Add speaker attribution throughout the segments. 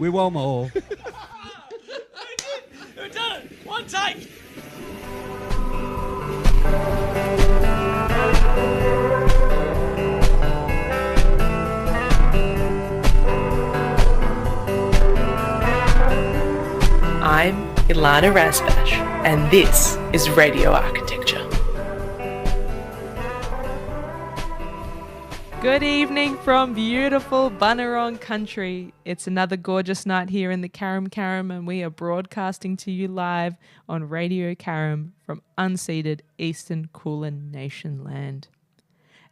Speaker 1: We want more.
Speaker 2: Who done it? One take.
Speaker 3: I'm Ilana Razbash, and this is Radio Architecture.
Speaker 4: Good evening from beautiful Bunurong country. It's another gorgeous night here in the Karam Karam, and we are broadcasting to you live on Radio Karam from unceded Eastern Kulin Nation land.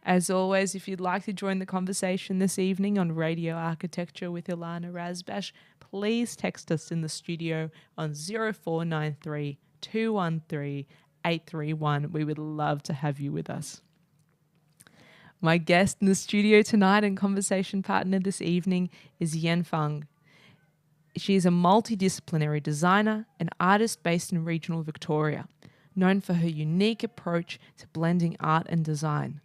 Speaker 4: As always, if you'd like to join the conversation this evening on Radio Architecture with Ilana Razbash, please text us in the studio on 0493 213 831. We would love to have you with us. My guest in the studio tonight and conversation partner this evening is Yan Huang. She is a multidisciplinary designer and artist based in regional Victoria, known for her unique approach to blending art and design.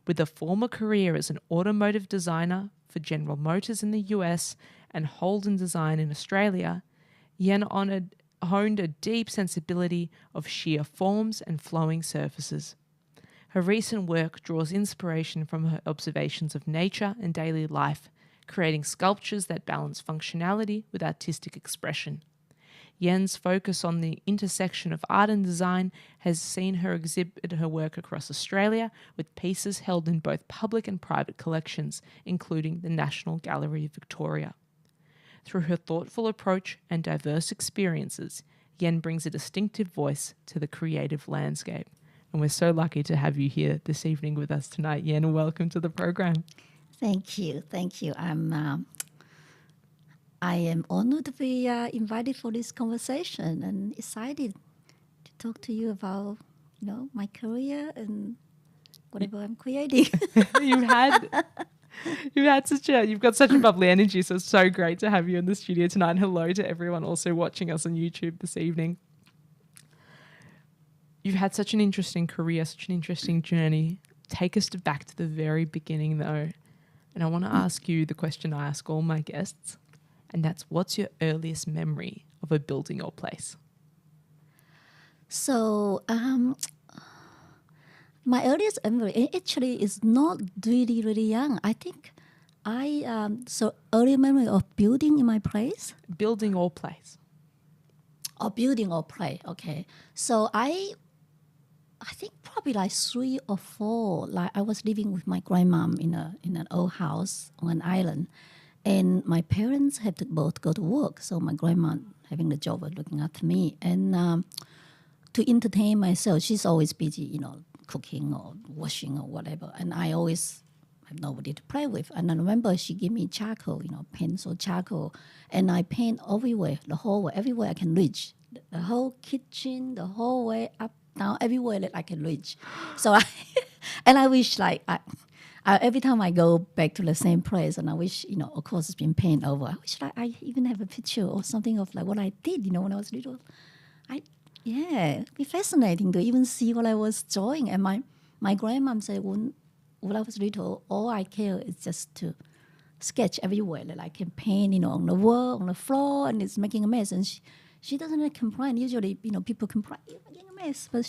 Speaker 4: With a former career as an automotive designer for General Motors in the US and Holden Design in Australia, Yan honed a deep sensibility of sheer forms and flowing surfaces. Her recent work draws inspiration from her observations of nature and daily life, creating sculptures that balance functionality with artistic expression. Yan's focus on the intersection of art and design has seen her exhibit her work across Australia, with pieces held in both public and private collections, including the National Gallery of Victoria. Through her thoughtful approach and diverse experiences, Yan brings a distinctive voice to the creative landscape. And we're so lucky to have you here this evening with us tonight, Yan, and welcome to the program.
Speaker 5: Thank you. I am honored to be invited for this conversation and excited to talk to you about, my career and whatever I'm creating.
Speaker 4: You've got such a bubbly energy, so it's so great to have you in the studio tonight. And hello to everyone also watching us on YouTube this evening. You've had such an interesting career, such an interesting journey. Take us back to the very beginning, though. And I want to ask you the question I ask all my guests, and that's, what's your earliest memory of a building or place?
Speaker 5: So, my earliest memory actually is not really, really young. I think early memory of building in my place?
Speaker 4: Building or place.
Speaker 5: Or building or play, okay. So I think probably like 3 or 4. Like I was living with my grandmom in an old house on an island, and my parents had to both go to work. So my grandma having the job of looking after me, and to entertain myself, she's always busy, cooking or washing or whatever, and I always have nobody to play with. And I remember she gave me charcoal, pencil charcoal, and I paint everywhere, the hallway, everywhere I can reach, the whole kitchen, the hallway, up, down, everywhere that I can reach. So I wish I every time I go back to the same place, and I wish, of course it's been painted over, I wish I even have a picture or something of what I did, when I was little. It'd be fascinating to even see what I was drawing. And my grandmom said when I was little, all I care is just to sketch everywhere that I can paint, on the wall, on the floor, and it's making a mess. And she doesn't complain. Usually, people complain, you're making a mess, but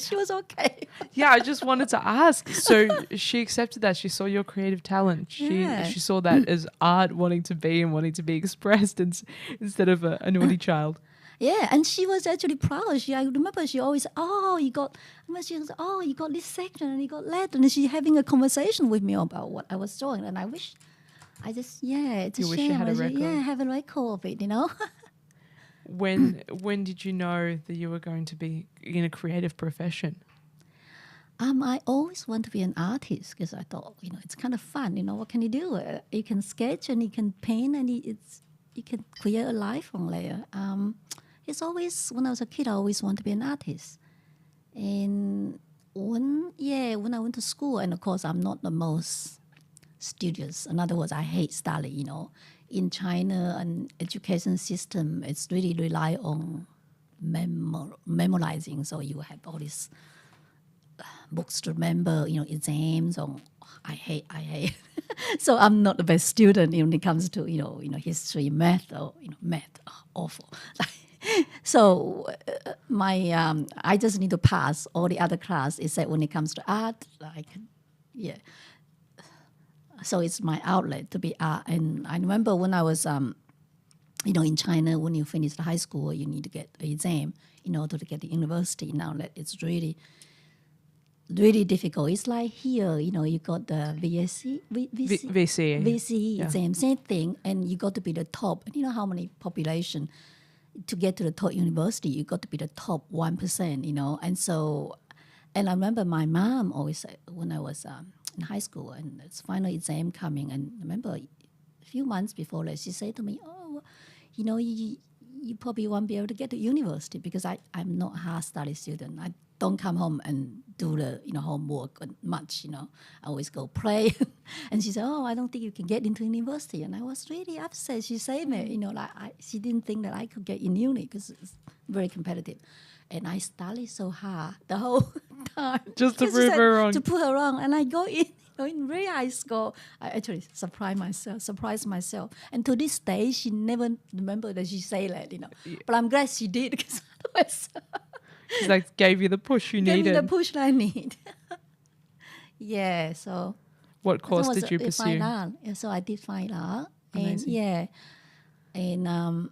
Speaker 5: she was okay.
Speaker 4: Yeah, I just wanted to ask. So she accepted that. She saw your creative talent. She saw that as art, wanting to be expressed instead of a naughty child.
Speaker 5: Yeah, and she was actually proud. I remember she always, you got this section and you got that. And she having a conversation with me about what I was drawing. And I wish, it's a shame.
Speaker 4: Wish you had a record.
Speaker 5: Have a record of it,
Speaker 4: When did you know that you were going to be in a creative profession?
Speaker 5: I always want to be an artist because I thought, it's kind of fun. What can you do? You can sketch and you can paint and you can create a life from there. It's always, when I was a kid, I always wanted to be an artist. And when I went to school, and of course I'm not the most studious. In other words, I hate study, In China, an education system, it's really rely on memorizing. So you have all these books to remember, exams on I hate. So I'm not the best student when it comes to history, math, or math. Awful. So I just need to pass all the other class. Except when it comes to art, yeah. So it's my outlet to be art. And I remember when I was in China, when you finish the high school, you need to get an exam in order to get the university. Now that it's really, really difficult. It's like here, you got the
Speaker 4: VCE.
Speaker 5: VCE
Speaker 4: Yeah.
Speaker 5: exam, same thing, and you got to be the top. And you know how many population to get to the top university, you got to be the top 1%, and so, and I remember my mom always said when I was in high school and it's final exam coming, and I remember a few months before that, she said to me, oh, you probably won't be able to get to university because I'm not a hard study student. I don't come home and do the homework much. I always go play. And she said, oh, I don't think you can get into university. And I was really upset. She said me, she didn't think that I could get in uni because it's very competitive. And I studied so hard the whole time.
Speaker 4: Just to prove her wrong.
Speaker 5: To prove her wrong. And I go in very high school. I actually surprised myself. And to this day, she never remembered that she said that,
Speaker 4: Yeah.
Speaker 5: But I'm glad she did because otherwise...
Speaker 4: She like gave you the push you needed.
Speaker 5: Gave me the push that I need. Yeah, so...
Speaker 4: What course did you pursue?
Speaker 5: Fine art. Yeah, so I did fine art.
Speaker 4: Amazing.
Speaker 5: And that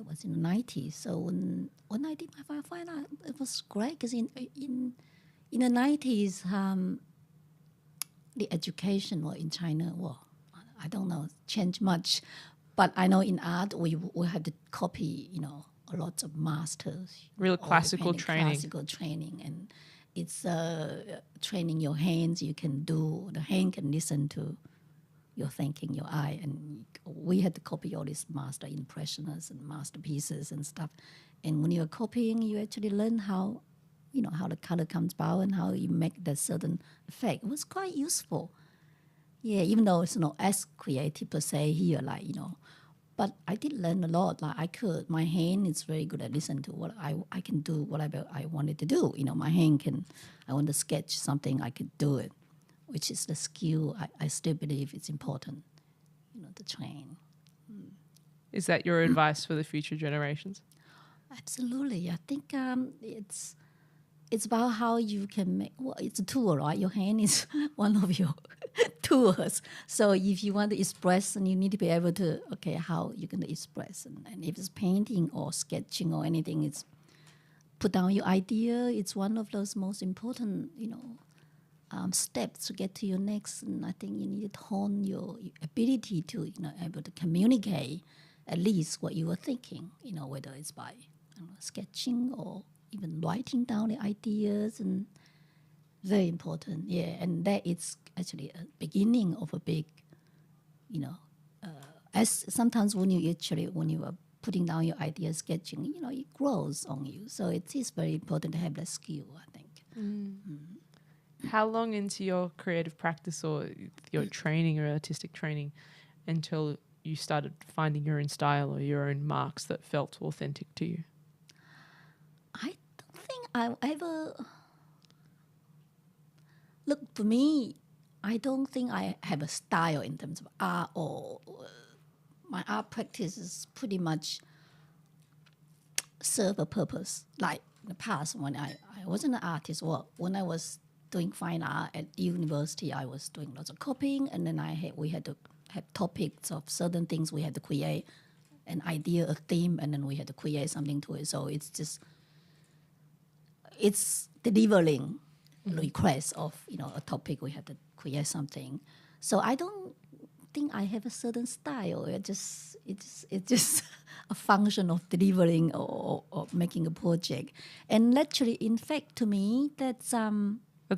Speaker 5: was in the 90s. So when I did my fine art, it was great because in the 90s, the education in China, I don't know, changed much. But I know in art, we had to copy, a lot of masters.
Speaker 4: Real classical training.
Speaker 5: Classical training. And it's training your hands. The hand can listen to your thinking, your eye. And we had to copy all these master impressionists and masterpieces and stuff. And when you're copying, you actually learn how the color comes about and how you make that certain effect. It was quite useful. Yeah, even though it's not as creative per se here, but I did learn a lot. My hand is very good at listening to what I can do, whatever I wanted to do. My hand I want to sketch something, I could do it, which is the skill I still believe it's important, to train.
Speaker 4: Is that your advice for the future generations?
Speaker 5: Absolutely. I think it's about how you can make. Well, it's a tool, right? Your hand is one of your tools. So if you want to express, and you need to be able to, how you're going to express. And if it's painting or sketching or anything, it's put down your idea. It's one of those most important, steps to get to your next. And I think you need to hone your ability to, able to communicate at least what you were thinking, whether it's by sketching or even writing down the ideas, and very important, yeah. And that is actually a beginning of a big, as sometimes when you are putting down your ideas, sketching, it grows on you. So it is very important to have that skill, I think.
Speaker 4: How long into your creative practice or your training or artistic training until you started finding your own style or your own marks that felt authentic to you?
Speaker 5: I don't think I ever... Look, for me, I don't think I have a style in terms of art, or my art practice is pretty much serve a purpose. Like in the past, when I wasn't an artist, when I was doing fine art at university, I was doing lots of copying, and then we had to have topics of certain things. We had to create an idea, a theme, and then we had to create something to it. So it's delivering requests of a topic. We have to create something. So I don't think I have a certain style. It's just a function of delivering or making a project. And actually, in fact, to me, that's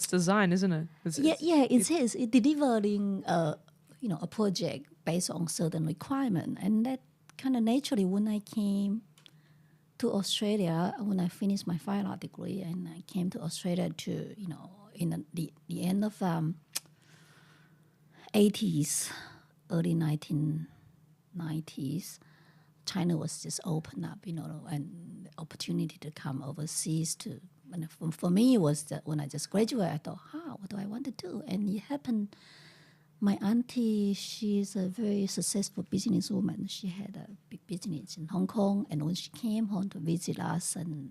Speaker 4: design, isn't it?
Speaker 5: It is. It's delivering a project based on certain requirement, and that kind of naturally when I came to Australia, when I finished my fine art degree, and I came to Australia to, in the end of 80s, early 1990s, China was just open up, and the opportunity to come overseas to And for me, it was that when I just graduated, I thought, what do I want to do? And it happened. My auntie, she's a very successful businesswoman. She had a big business in Hong Kong. And when she came home to visit us, and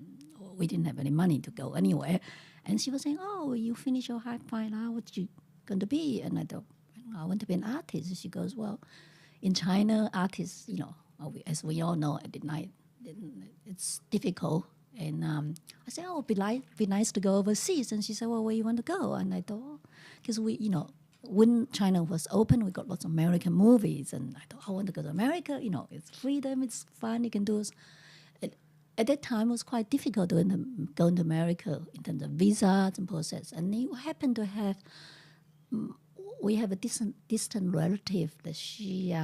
Speaker 5: we didn't have any money to go anywhere, and she was saying, oh, you finish your high final, what you going to be? And I thought, I want to be an artist. She goes, well, in China, artists, as we all know, at the night, it's difficult. And I said, oh, it'd be nice to go overseas. And she said, well, where you want to go? And I thought, because when China was open, we got lots of American movies. And I thought, I want to go to America. It's freedom, it's fun, you can do it. At that time, it was quite difficult going to America in terms of visas and process. And it happened to have, we have a distant relative that she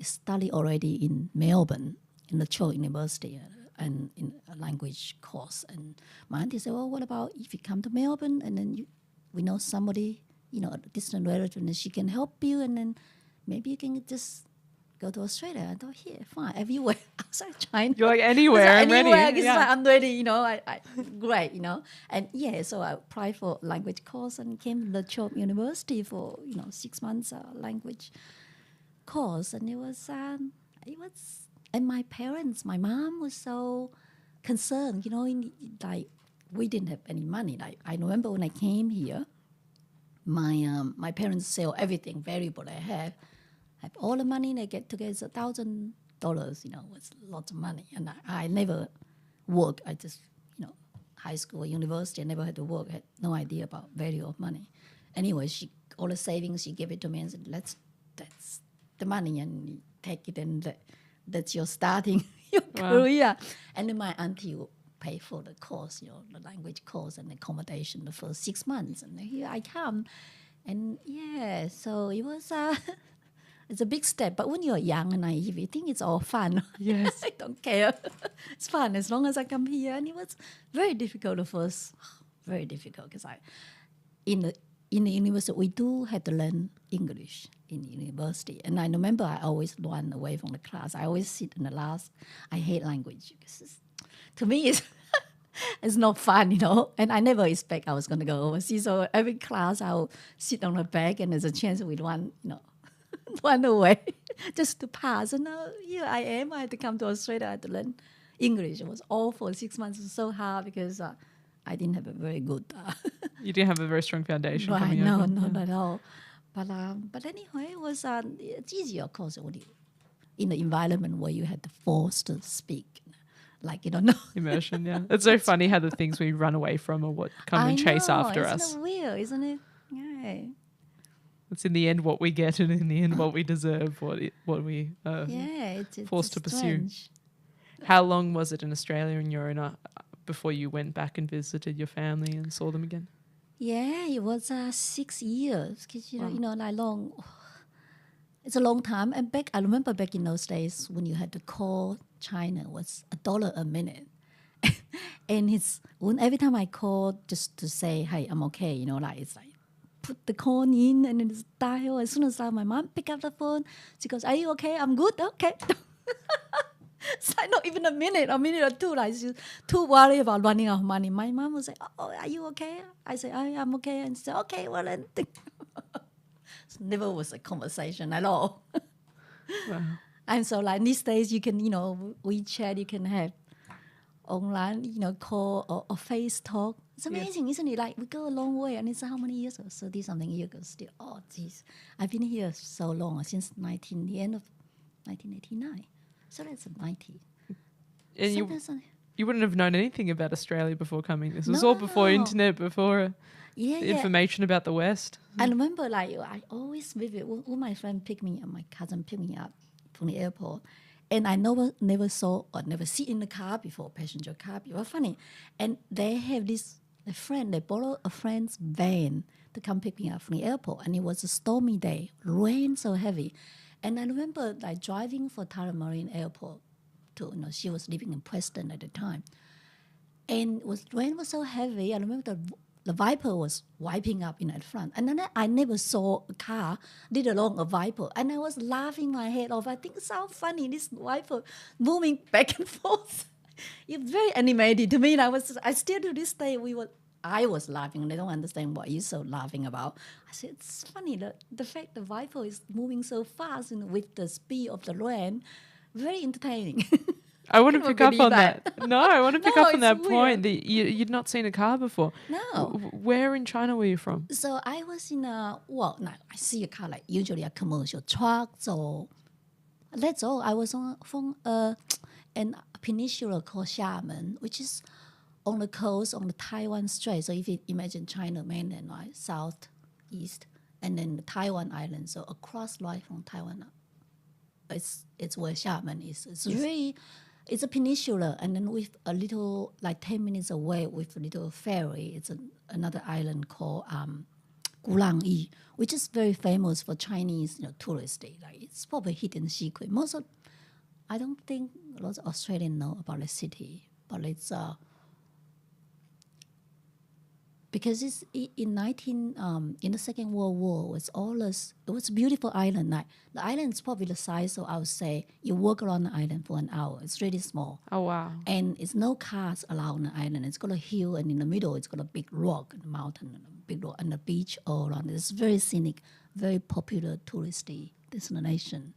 Speaker 5: studied already in Melbourne, in the Cho University, and in a language course. And my auntie said, well, what about if you come to Melbourne and then we know somebody, a distant relative, and she can help you, and then maybe you can just go to Australia. I thought, here, fine, everywhere outside China.
Speaker 4: You're like, anywhere, I'm ready.
Speaker 5: I'm ready, great, And so I applied for language course and came to the Cho University for, 6 months language course. And it was, and my parents, my mom was so concerned, we didn't have any money. I remember when I came here, my parents sell everything, variable they have all the money, they get together $1,000, was lots of money. And I never worked. I just, high school, university, I never had to work. I had no idea about value of money. Anyway, all the savings, she gave it to me and said, that's the money, and you take it, and that's your starting your career. And then my auntie would pay for the course, the language course and accommodation the first 6 months. And here I come. And so it was it's a big step. But when you're young and naive, you think it's all fun.
Speaker 4: Yes.
Speaker 5: I don't care. It's fun as long as I come here. And it was very difficult at first. Very difficult because in the university, we do have to learn English in university. And I remember I always run away from the class. I always sit in the last. I hate language because to me, it's not fun, And I never expect I was going to go overseas. So every class, I'll sit on the back, and there's a chance we run away just to pass. And now here I am. I had to come to Australia. I had to learn English. It was awful. 6 months was so hard because I didn't have a very good.
Speaker 4: You didn't have a very strong foundation.
Speaker 5: Right?
Speaker 4: Coming
Speaker 5: No,
Speaker 4: over.
Speaker 5: not at all. But anyway, it was it's easier, of course, when you in the environment where you had to force to speak. Like,
Speaker 4: Immersion, yeah. It's so funny how the things we run away from are what come and chase after us.
Speaker 5: Isn't it weird, isn't it? Yeah.
Speaker 4: It's in the end what we get, and in the end what we deserve, what we
Speaker 5: it's
Speaker 4: forced to pursue.
Speaker 5: strange.
Speaker 4: How long was it in Australia and you're before you went back and visited your family and saw them again?
Speaker 5: Yeah, it was 6 years. Because, long. It's a long time. And I remember back in those days when you had to call China, it was $1 a minute. And every time I called just to say, hey, I'm okay, it's like, put the call in and then it's dial. As soon as my mom pick up the phone, she goes, are you okay? I'm good. Okay. It's like not even a minute or two. Like she's too worried about running out of money. My mom would say, oh, are you okay? I say, I'm okay. And she said, okay, well then. So never was a conversation at all.
Speaker 4: Wow.
Speaker 5: And so like these days you can, WeChat, you can have online, call or face talk. It's amazing, isn't it? Like we go a long way, and it's how many years ago? 30-something years ago still. Oh, geez. I've been here so long, since the end of 1989. So that's 90.
Speaker 4: And you wouldn't have known anything about Australia before coming. This was all before internet, before information about the West.
Speaker 5: I remember, I always visit when my friend picked me up, my cousin picked me up from the airport, and I never saw or never see in the car before, passenger car before. Funny, and they have a friend. They borrowed a friend's van to come pick me up from the airport, and it was a stormy day, rain so heavy, and I remember driving for Tullamarine Airport. She was living in Preston at the time, and rain was so heavy. I remember the Viper was wiping up in the front. And then I never saw a car, let alone a Viper. And I was laughing my head off. I think it's so funny, this Viper moving back and forth. It's very animated to me. And I still to this day, I was laughing. They don't understand what you're so laughing about. I said, it's funny the fact the Viper is moving so fast and with the speed of the rain, very entertaining.
Speaker 4: I want to
Speaker 5: Cannot
Speaker 4: pick up
Speaker 5: believe
Speaker 4: on that. No, I want to pick
Speaker 5: No,
Speaker 4: up on
Speaker 5: it's
Speaker 4: that
Speaker 5: weird.
Speaker 4: point that you'd not seen a car before.
Speaker 5: No.
Speaker 4: Where in China were you from?
Speaker 5: So I was in now I see a car like usually a commercial truck. So that's all. I was from a peninsula called Xiamen, which is on the coast on the Taiwan Strait. So if you imagine China mainland, right, southeast, and then the Taiwan island. So across right from Taiwan, it's where Xiamen is. It's really. It's a peninsula, and then with a little, like 10 minutes away, with a little ferry, it's another island called Gulangi, which is very famous for Chinese tourists. Like it's probably hidden secret. I don't think lots of Australians know about the city, but it's because it's in the Second World War it was a beautiful island. Like the island is probably the size, so I would say you walk around the island for an hour. It's really small.
Speaker 4: Oh, wow.
Speaker 5: And it's no cars allowed on the island. It's got a hill, and in the middle it's got a big rock and a mountain and a big rock and a beach all around. It's very scenic, very popular touristy destination.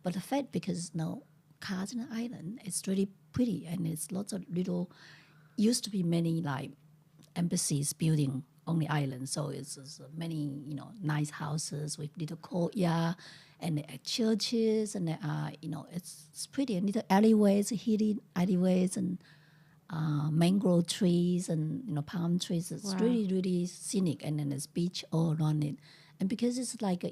Speaker 5: But the fact because no cars in the island, it's really pretty, and it's lots of little. Used to be many like embassies building on the island, so it's many nice houses with little courtyard, and there are churches, and there are it's pretty, and little alleyways, hidden alleyways, and mangrove trees and palm trees. It's really really scenic, and then there's beach all around it, and because it's like an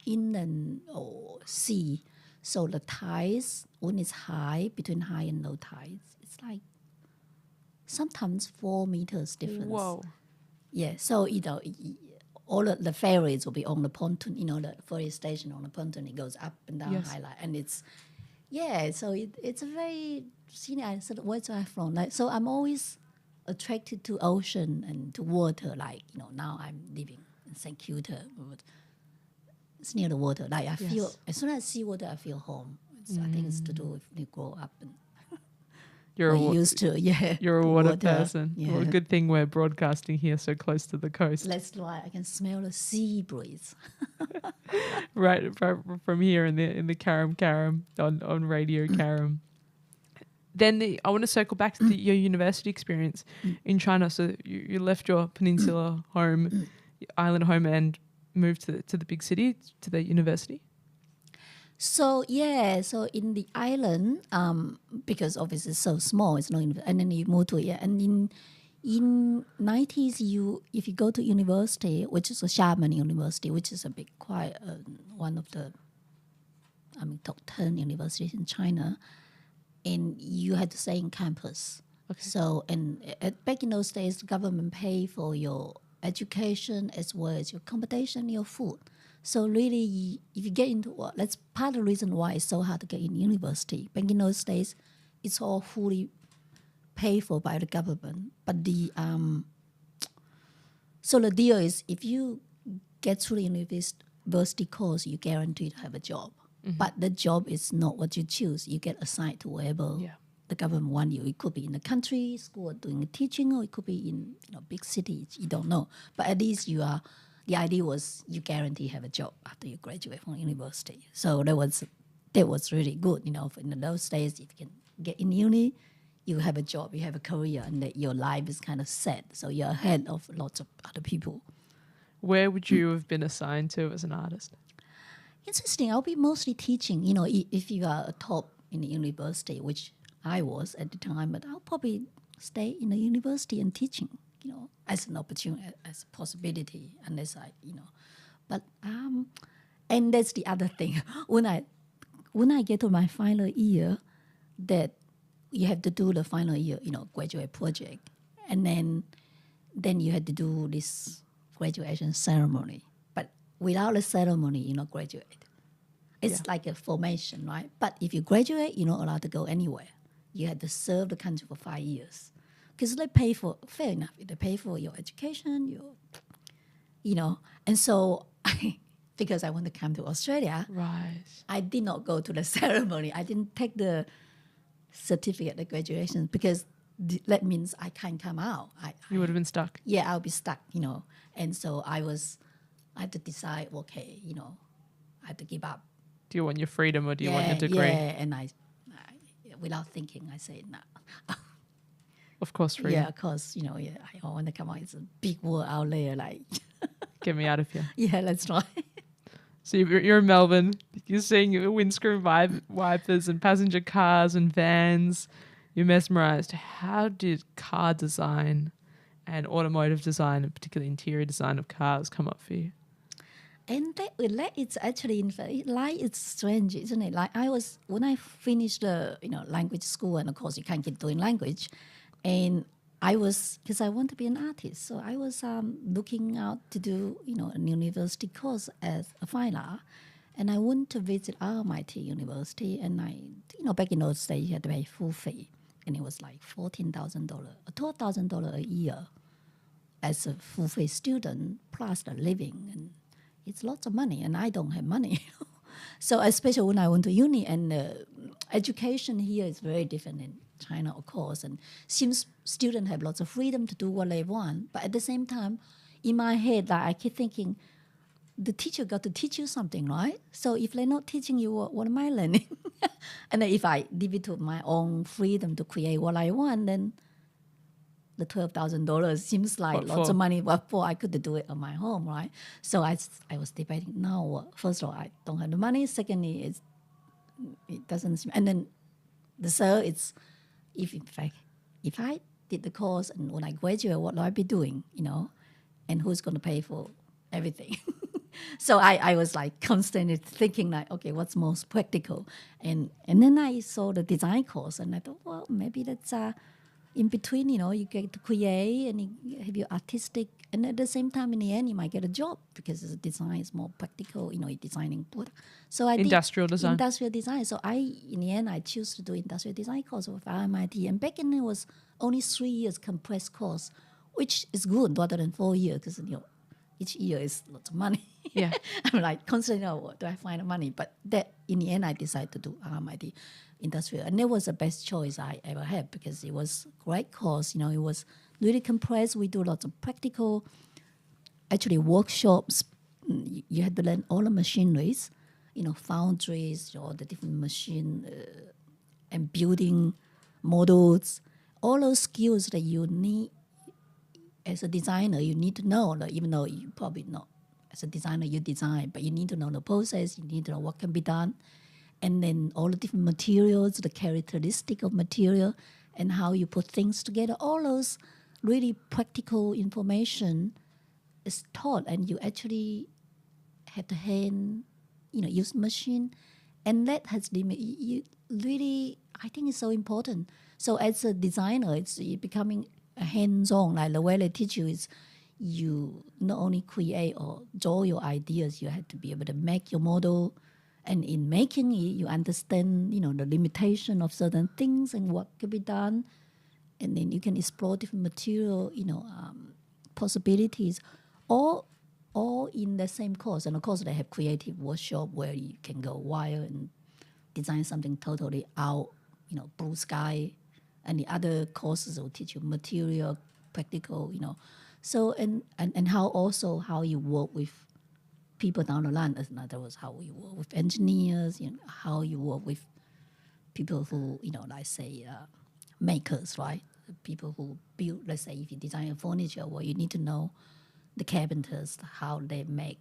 Speaker 5: inland or sea, so the tides when it's high, between high and low tides, it's like sometimes 4 meters difference.
Speaker 4: Whoa.
Speaker 5: Yeah, so all of the ferries will be on the pontoon. The ferry station on the pontoon, it goes up and down,
Speaker 4: Yes.
Speaker 5: highlight, and it's so it's a very scenic. I said, where's I from? Like, so I'm always attracted to ocean and to water. Like now I'm living in St. Kilda, but it's near the water. Like I feel as soon as I see water, I feel home. I think it's to do with you grow up and.
Speaker 4: You're
Speaker 5: used to, yeah.
Speaker 4: You're a water person.
Speaker 5: Yeah.
Speaker 4: Well, good thing we're broadcasting here so close to the coast.
Speaker 5: That's why I can smell the sea breeze.
Speaker 4: Right from here in the Karam on Radio Karam. Then I want to circle back to your university experience in China. So you left your peninsula home, island home, and moved to the big city, to the university.
Speaker 5: So so in the island, because obviously it's so small, it's not, and then you move to and in 90s, if you go to university, which is a Xiamen University, which is quite one of the top 10 universities in China, and you had to stay in campus.
Speaker 4: Okay.
Speaker 5: So back in those days, the government pay for your education as well as your accommodation, your food. So really, if you get into that's part of the reason why it's so hard to get in university. Back in those days, it's all fully paid for by the government. But so the deal is, if you get through the university course, you guaranteed to have a job. Mm-hmm. But the job is not what you choose. You get assigned to wherever the government wants you. It could be in the country, school doing teaching, or it could be in big cities. You don't know. But at least you are. The idea was you guarantee have a job after you graduate from university. So that was really good. In those days, if you can get in uni, you have a job, you have a career, and that your life is kind of set. So you're ahead of lots of other people.
Speaker 4: Where would you have been assigned to as an artist?
Speaker 5: Interesting. I'll be mostly teaching. If you are a top in the university, which I was at the time, but I'll probably stay in the university and teaching. As an opportunity, as a possibility, unless but and that's the other thing. When I get to my final year, that you have to do the final year, graduate project, and then you had to do this graduation ceremony. But without a ceremony, you're not graduate. It's like a formation, right? But if you graduate, you're not allowed to go anywhere. You had to serve the country for 5 years. Because they pay for, fair enough, they pay for your education, and so because I want to come to Australia,
Speaker 4: right,
Speaker 5: I did not go to the ceremony. I didn't take the certificate of graduation because that means I can't come out.
Speaker 4: You would have been stuck.
Speaker 5: Yeah, I'll be stuck, And so I had to decide, okay, I had to give up.
Speaker 4: Do you want your freedom or do you want your degree?
Speaker 5: Yeah, and I without thinking, I said no.
Speaker 4: Of course, freedom.
Speaker 5: Yeah, of course, I want to come out. It's a big world out there, like.
Speaker 4: Get me out of here.
Speaker 5: Yeah, let's try.
Speaker 4: So you're in Melbourne. You're seeing windscreen wipers and passenger cars and vans. You're mesmerized. How did car design and automotive design, and particularly interior design of cars, come up for you?
Speaker 5: And that it's actually like it's strange, isn't it? Like when I finished the language school, and of course you can't keep doing language, and because I want to be an artist, so I was looking out to do a university course as a fine art, and I went to visit RMIT University, and back in those days you had to pay full fee, and it was like $14,000 or $12,000 a year as a full fee student plus the living, and it's lots of money, and I don't have money. So especially when I went to uni, and education here is very different in China, of course, and seems students have lots of freedom to do what they want. But at the same time, in my head, like, I keep thinking, the teacher got to teach you something, right? So if they're not teaching you, what am I learning? And then if I leave it to my own freedom to create what I want, then the $12,000 seems like lots of money. Well, I could do it on my home, right? So I was debating. No, first of all, I don't have the money. Secondly, it doesn't seem. And then the third, it's if I did the course and when I graduate, what will I be doing? And who's going to pay for everything? So I was like constantly thinking like, okay, what's most practical? And then I saw the design course, and I thought, well, maybe that's in between, you get to create and you have your artistic, and at the same time, in the end, you might get a job because the design is more practical, you're designing product. So I
Speaker 4: Industrial
Speaker 5: did
Speaker 4: design.
Speaker 5: Industrial design. So in the end, I choose to do industrial design course with RMIT. And back then, it was only 3 years compressed course, which is good rather than 4 years because, each year is lots of money.
Speaker 4: Yeah.
Speaker 5: I'm like constantly, where do I find the money? But that in the end, I decided to do RMIT industrial. And that was the best choice I ever had because it was a great course. It was really compressed. We do lots of practical, actually workshops. You had to learn all the machineries, foundries, all the different machine and building models, all those skills that you need as a designer, you need to know, even though you probably not, as a designer, you design, but you need to know the process, you need to know what can be done, and then all the different materials, the characteristic of material, and how you put things together. All those really practical information is taught, and you actually have to use machine, and that has limit. You really, I think it's so important. So as a designer, it's becoming hands-on. Like the way they teach you is you not only create or draw your ideas, you have to be able to make your model, and in making it, you understand the limitation of certain things and what can be done, and then you can explore different material possibilities, all in the same course. And of course, they have creative workshop where you can go wild and design something totally out, blue sky. And the other courses will teach you material, practical, So and how you work with people down the line. In other words, how you work with engineers, how you work with people who, let's say makers, right? People who build, let's say if you design a furniture, well, you need to know the carpenters, how they make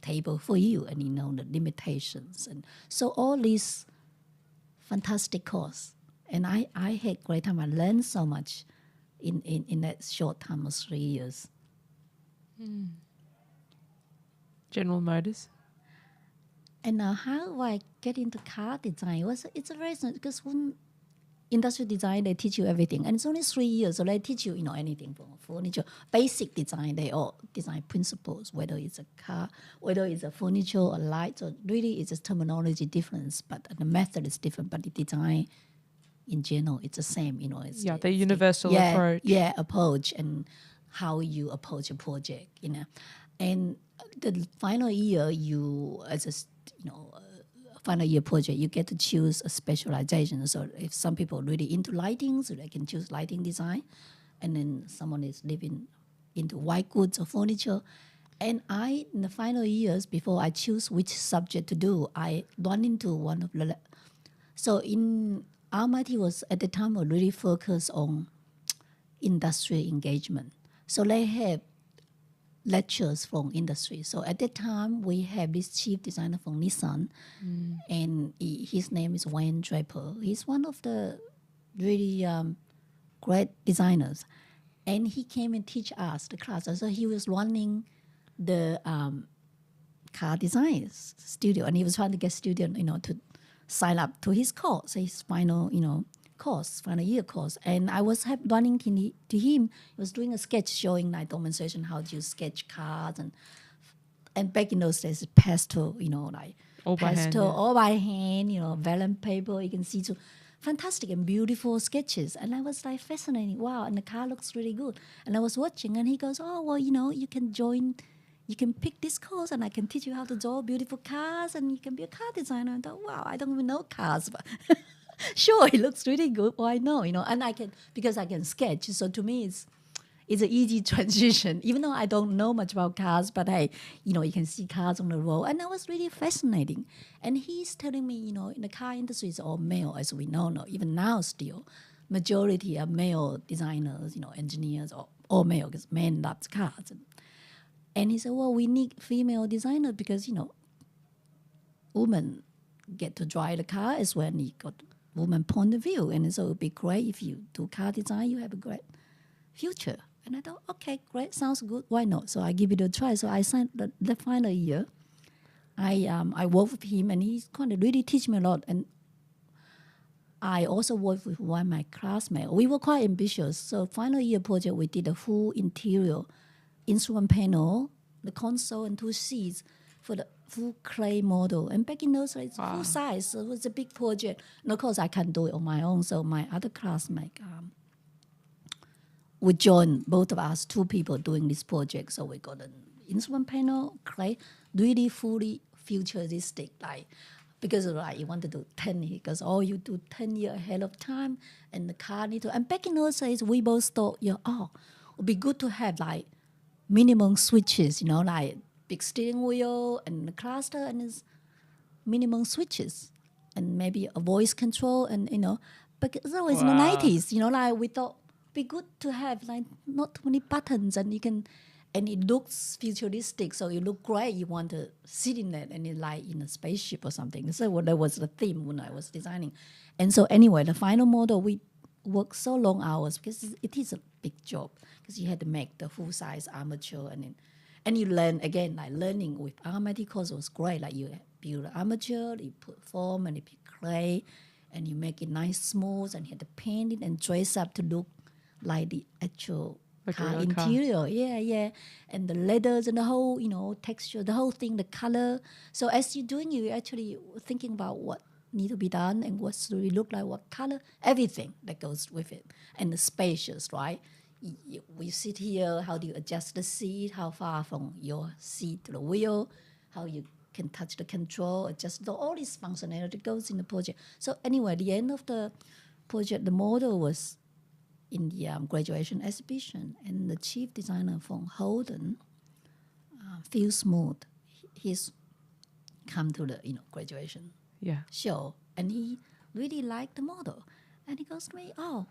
Speaker 5: table for you, and the limitations. And so all these fantastic course. And I had great time. I learned so much in that short time of 3 years.
Speaker 4: General Motors.
Speaker 5: And how I get into car design it's a reason because when industrial design they teach you everything, and it's only 3 years, so they teach you anything from furniture, basic design. They all design principles, whether it's a car, whether it's a furniture or light. So really, it's a terminology difference, but the method is different. But the design in general, it's the same, It's,
Speaker 4: the universal approach.
Speaker 5: Yeah, approach and how you approach a project, And the final year, you as a final year project, you get to choose a specialization. So if some people are really into lighting, so they can choose lighting design. And then someone is living into white goods or furniture. And in the final years, before I choose which subject to do, I run into one of the... So in RMIT was, at the time, was really focused on industry engagement. So they have lectures from industry. So at that time, we have this chief designer from Nissan, and his name is Wayne Draper. He's one of the really great designers. And he came and teach us the class. So he was running the car design studio, and he was trying to get students, to sign up to his course, his final, final year course. And I was running to him. He was doing a sketch showing like demonstration how to sketch cars, and back in those days, pastel, like
Speaker 4: All by hand,
Speaker 5: pastel,
Speaker 4: yeah.
Speaker 5: all by hand, vellum paper. You can see fantastic and beautiful sketches. And I was like fascinating. Wow, and the car looks really good. And I was watching, and he goes, oh, well, you can join, you can pick this course, and I can teach you how to draw beautiful cars, and you can be a car designer. I thought, wow, I don't even know cars, but sure, it looks really good. Why no? And I can, because I can sketch. So to me, it's an easy transition, even though I don't know much about cars, but hey, you can see cars on the road. And that was really fascinating. And he's telling me, in the car industry, it's all male, as we know, even now still. Majority are male designers, engineers, or all male, because men love cars. And he said, well, we need female designers because, women get to drive the car as well, and you got woman point of view. And so it would be great if you do car design, you have a great future. And I thought, okay, great, sounds good. Why not? So I give it a try. So I signed the final year. I worked with him, and he kind of really teach me a lot. And I also worked with one of my classmates. We were quite ambitious. So final year project, we did a full interior instrument panel, the console, and 2 seats for the full clay model. And back in those days, it's full size. So it was a big project. And of course, I can't do it on my own. So my other classmate we joined, both of us, 2 people doing this project. So we got an instrument panel, clay, really fully futuristic, because you want to do 10 years, because you do 10 years ahead of time, and the car need to. And back in those days, we both thought, it would be good to have minimum switches, big steering wheel and the cluster, and it's minimum switches, and maybe a voice control, and but it's always in the 90s, we thought be good to have not too many buttons, and you can, and it looks futuristic, so it look great. You want to sit in it, and it in a spaceship or something. So that was the theme when I was designing. And so anyway, the final model, we worked so long hours because it is a big job, because you had to make the full size armature, and you learn again, learning with RMIT course was great. You build an armature, you put foam, and you put clay, and you make it nice, smooth, and you had to paint it and dress up to look like the actual car interior. Yeah. And the leathers and the whole, texture, the whole thing, the color. So as you're doing it, you're actually thinking about what need to be done and what should it look like, what color, everything that goes with it. And the spacious, right? We sit here, how do you adjust the seat, how far from your seat to the wheel, how you can touch the control, adjust all this functionality goes in the project. So anyway, at the end of the project, the model was in the graduation exhibition, and the chief designer from Holden, Phil Smooth, he's come to the graduation show, and he really liked the model, and he goes to me, I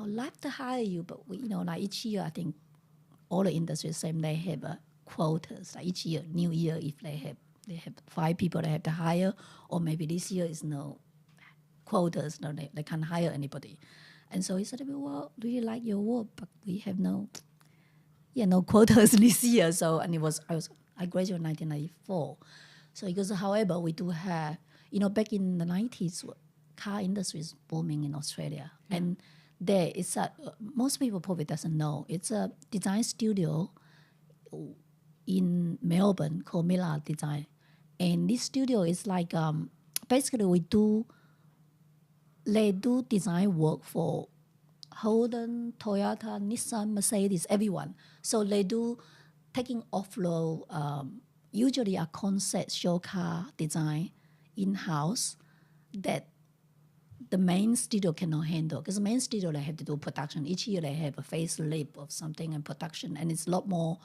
Speaker 5: would like to hire you, but we, each year I think all the industries same, they have quotas. Each year, new year, if they have 5 people they have to hire, or maybe this year is no quotas, they can't hire anybody. And so he said, well, really like your work, but we have no quotas this year. So, and I graduated in 1994. So he goes, however, we do have, back in the 90s, car industry is booming in Australia. Yeah. And there it's most people probably doesn't know, it's a design studio in Melbourne called Miller Design. And this studio is basically they do design work for Holden, Toyota, Nissan, Mercedes, everyone. So they do taking off-road, usually a concept show car design in-house that the main studio cannot handle. Because the main studio, they have to do production. Each year they have a facelift of something and production. And it's a lot more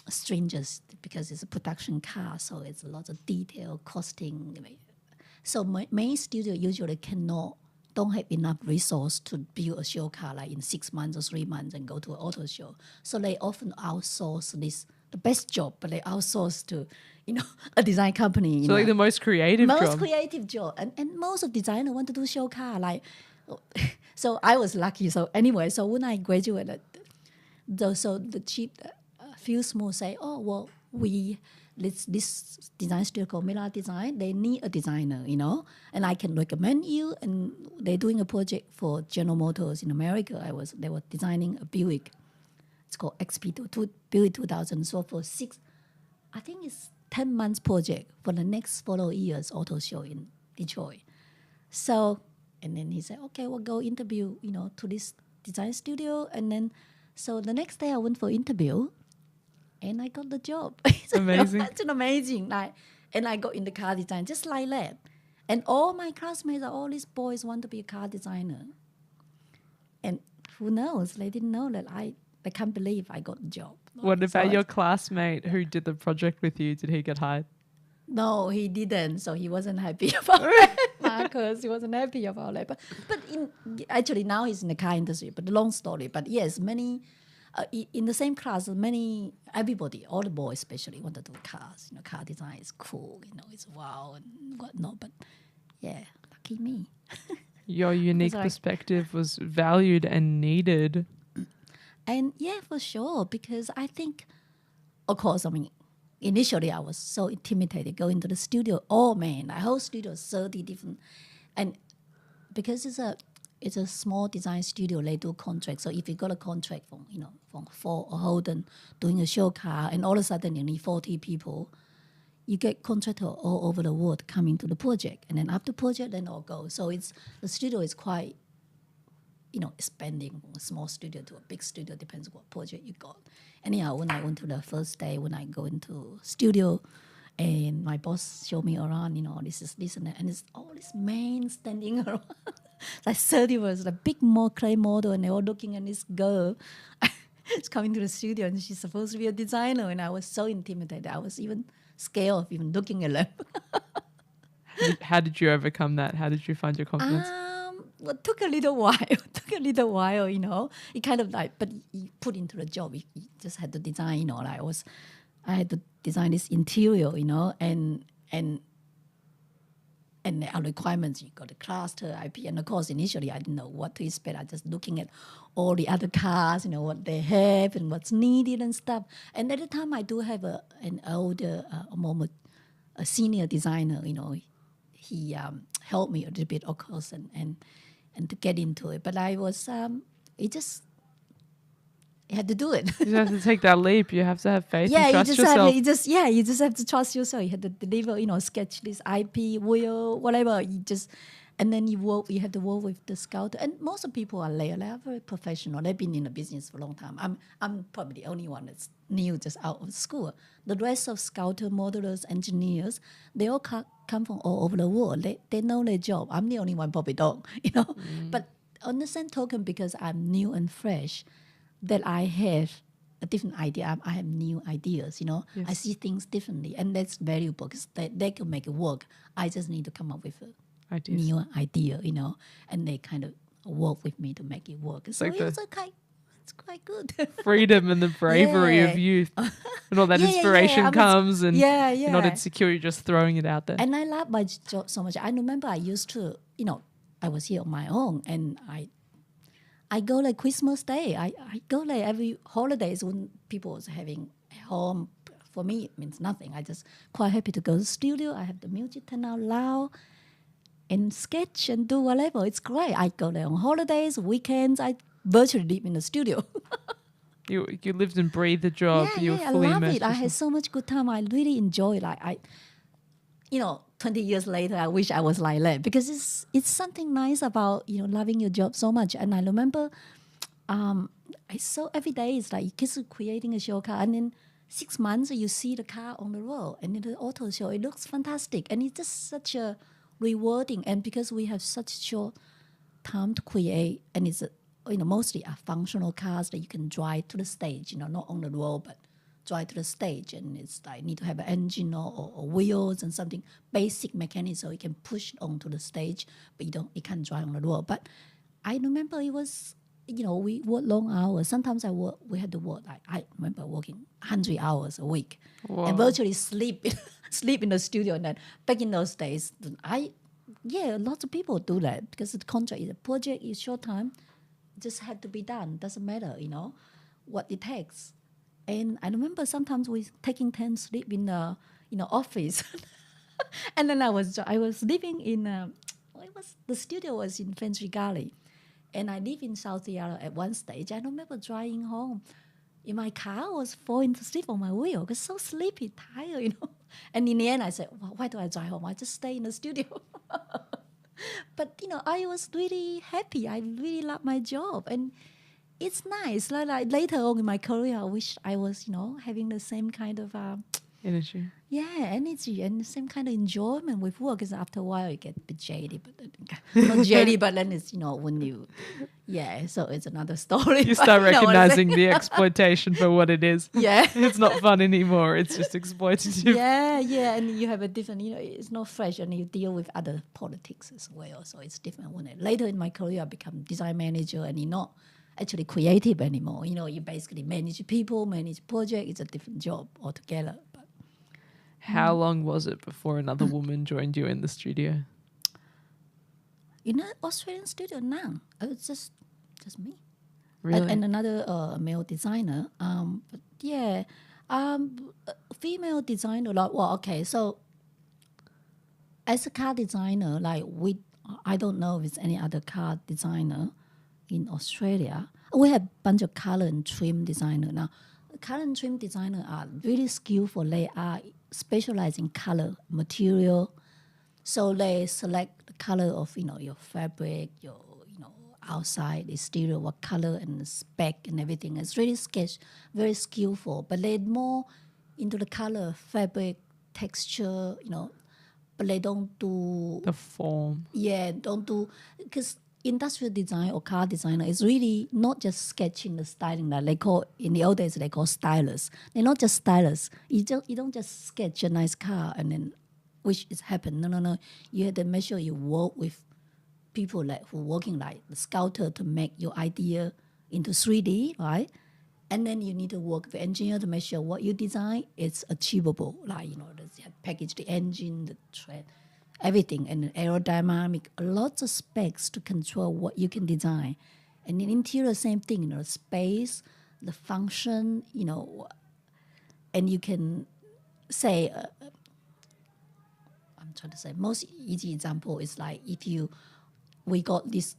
Speaker 5: stringent because it's a production car. So it's a lot of detail, costing. So main studio usually don't have enough resource to build a show car like in 6 months or 3 months and go to an auto show. So they often outsource the best job, but they outsource to, a design company.
Speaker 4: So like the most creative job.
Speaker 5: Creative job. And most of designers want to do show car. So I was lucky. So anyway, so when I graduated, the chief, few small say, oh, well, this design studio called Miller Design, they need a designer, and I can recommend you. And they're doing a project for General Motors in America. They were designing a Buick. It's called XP2, Buick 2000. So for I think it's 10 months project for the next 4 years auto show in Detroit. So, and then he said, okay, we'll go interview, to this design studio. And then, so the next day I went for interview. And I got the job. It's
Speaker 4: amazing.
Speaker 5: It's amazing. And I got in the car design just like that. And all my classmates, all these boys want to be a car designer. And who knows? They didn't know that they can't believe I got the job.
Speaker 4: What about your classmate who did the project with you? Did he get hired?
Speaker 5: No, he didn't. So he wasn't happy about it. Marcus, he wasn't happy about it. But actually now he's in the car industry. But the long story. But yes, many... in the same class, everybody, all the boys especially, want to do cars. Car design is cool. It's wow and whatnot. But yeah, lucky me.
Speaker 4: Your unique perspective was valued and needed.
Speaker 5: And yeah, for sure, because I think, of course, initially I was so intimidated going to the studio. Oh man, the whole studio is 30 different, and because it's a small design studio, they do contracts. So if you got a contract from Ford or Holden doing a show car, and all of a sudden you need 40 people, you get contractors all over the world coming to the project. And then after project, then all go. So the studio is quite, expanding from a small studio to a big studio, depends on what project you got. Anyhow, when I went to the first day, when I go into studio, and my boss showed me around, this is this and that, and it's all these men standing around. Like 30 was a big clay model, and they were looking at this girl. It's coming to the studio, and she's supposed to be a designer, and I was so intimidated. I was even scared of even looking at them.
Speaker 4: How did you overcome that? How did you find your confidence?
Speaker 5: Well, it took a little while. It kind of but you put into the job, you just had to design, I had to design this interior, and our requirements, you got the cluster, IP, and of course initially I didn't know what to expect. I just looking at all the other cars, what they have and what's needed and stuff. And at the time I do have an older, a senior designer, he helped me a little bit, of course, and to get into it. But I was, you had to do it.
Speaker 4: You have to take that leap. You have to have faith and trust
Speaker 5: yourself.
Speaker 4: yourself.
Speaker 5: You just have to trust yourself. You had to deliver, sketch this IP, wheel, whatever. And then you have to work with the sculptor. And most of the people are there. They are very professional. They've been in the business for a long time. I'm probably the only one that's new, just out of school. The rest of sculptor, modelers, engineers, they all come from all over the world. They know their job. I'm the only one probably don't, But on the same token, because I'm new and fresh, that I have a different idea. I have new ideas, Yes. I see things differently, and that's valuable because they can make it work. I just need to come up with a new idea, and they kind of work with me to make it work. So like it's quite good.
Speaker 4: Freedom and the bravery of youth, and all that inspiration comes, and you're not insecure, you're just throwing it out there.
Speaker 5: And I love my job so much. I remember I used to, I was here on my own, and I go like Christmas Day. I go like every holidays when people was having home. For me, it means nothing. I just quite happy to go to the studio. I have the music turn out loud and sketch and do whatever. It's great. I go there on holidays, weekends. I virtually live in the studio.
Speaker 4: You lived and breathed the job. You were fully
Speaker 5: I love
Speaker 4: immersed
Speaker 5: it. I had so much good time. I really enjoy it. 20 years later, I wish I was like that because it's something nice about, loving your job so much. And I remember I saw every day it's like you keep creating a show car and then 6 months you see the car on the road, and in the auto show it looks fantastic, and it's just such a rewarding. And because we have such short time to create, and it's mostly are functional cars that you can drive to the stage, not on the road but drive to the stage, and it's like need to have an engine or wheels and something basic mechanics so you can push onto the stage, but you can't drive on the road. But I remember it was, we work long hours. Sometimes we had to work, like I remember working 100 hours a week.
Speaker 4: Whoa.
Speaker 5: And virtually sleep in the studio. And then back in those days, lots of people do that because the contract is a project is short time, just had to be done. Doesn't matter, what it takes. And I remember sometimes we taking 10 sleep in the office. And then I was living in the studio was in Fentree Gully, and I live in South Seattle at one stage. I remember driving home in my car, I was falling to sleep on my wheel because so sleepy, tired, And in the end, I said, well, why do I drive home? I just stay in the studio. But I was really happy. I really loved my job, and it's nice. Like later on in my career, I wish I was, having the same kind of
Speaker 4: Energy.
Speaker 5: energy and the same kind of enjoyment with work. Because after a while, you get a bit jaded, but not jaded, but then it's when you, So it's another story.
Speaker 4: You start recognizing the exploitation for what it is.
Speaker 5: Yeah,
Speaker 4: It's not fun anymore. It's just exploitative.
Speaker 5: yeah, and you have a different, it's not fresh, and you deal with other politics as well. So it's different. When later in my career, I become design manager, and you're not actually creative anymore. You basically manage people, manage project. It's a different job altogether. But
Speaker 4: How long was it before another woman joined you in the studio?
Speaker 5: in an Australian studio now, it's just me.
Speaker 4: Really?
Speaker 5: And another male designer. But yeah, female designer. So as a car designer, I don't know if it's any other car designer in Australia. We have a bunch of color and trim designer now. Color and trim designer are really skillful. They are specialized in color, material. So they select the color of your fabric, your outside exterior, what color and the spec and everything. It's really very skillful. But they're more into the color, fabric, texture, but they don't do
Speaker 4: The form.
Speaker 5: don't do, because industrial design or car designer is really not just sketching the styling that they call, in the old days they call stylists. They're not just stylists. You don't just sketch a nice car and then wish it's happened. No. You have to make sure you work with people who are working like the sculptor to make your idea into 3D, right? And then you need to work with the engineer to make sure what you design is achievable. Package the engine, the tread, everything, and aerodynamic, lots of specs to control what you can design. And in interior, same thing, space, the function, and you can say, I'm trying to say, most easy example is we got this,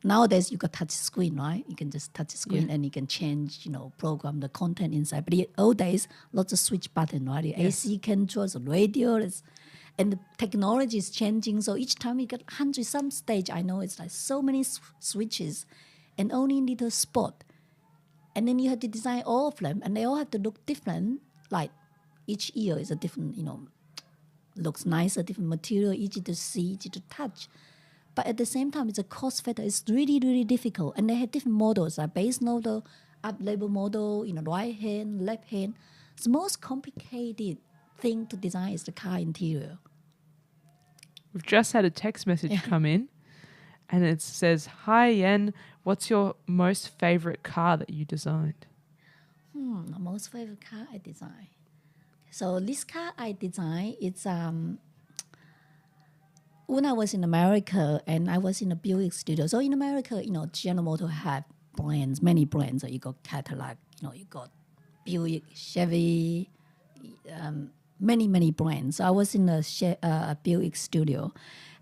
Speaker 5: nowadays you got touch screen, right? You can just touch the screen and you can change, program the content inside. But in the old days, lots of switch button, right? The AC controls, the radio, and the technology is changing. So each time you get 100 some stage, I know it's so many switches and only little spot. And then you have to design all of them, and they all have to look different. Like each ear is a different, looks nicer, different material, easy to see, easy to touch. But at the same time, it's a cost factor. It's really, really difficult. And they have different models, like base model, up-level model, right hand, left hand. The most complicated thing to design is the car interior.
Speaker 4: We've just had a text message come in, and it says, "Hi Yan, what's your most favorite car that you designed?"
Speaker 5: My most favorite car I designed. So this car I designed, it's when I was in America and I was in a Buick studio. So in America, General Motors have brands, many brands. So you got Cadillac, you got Buick, Chevy, many brands. So I was in a Buick studio,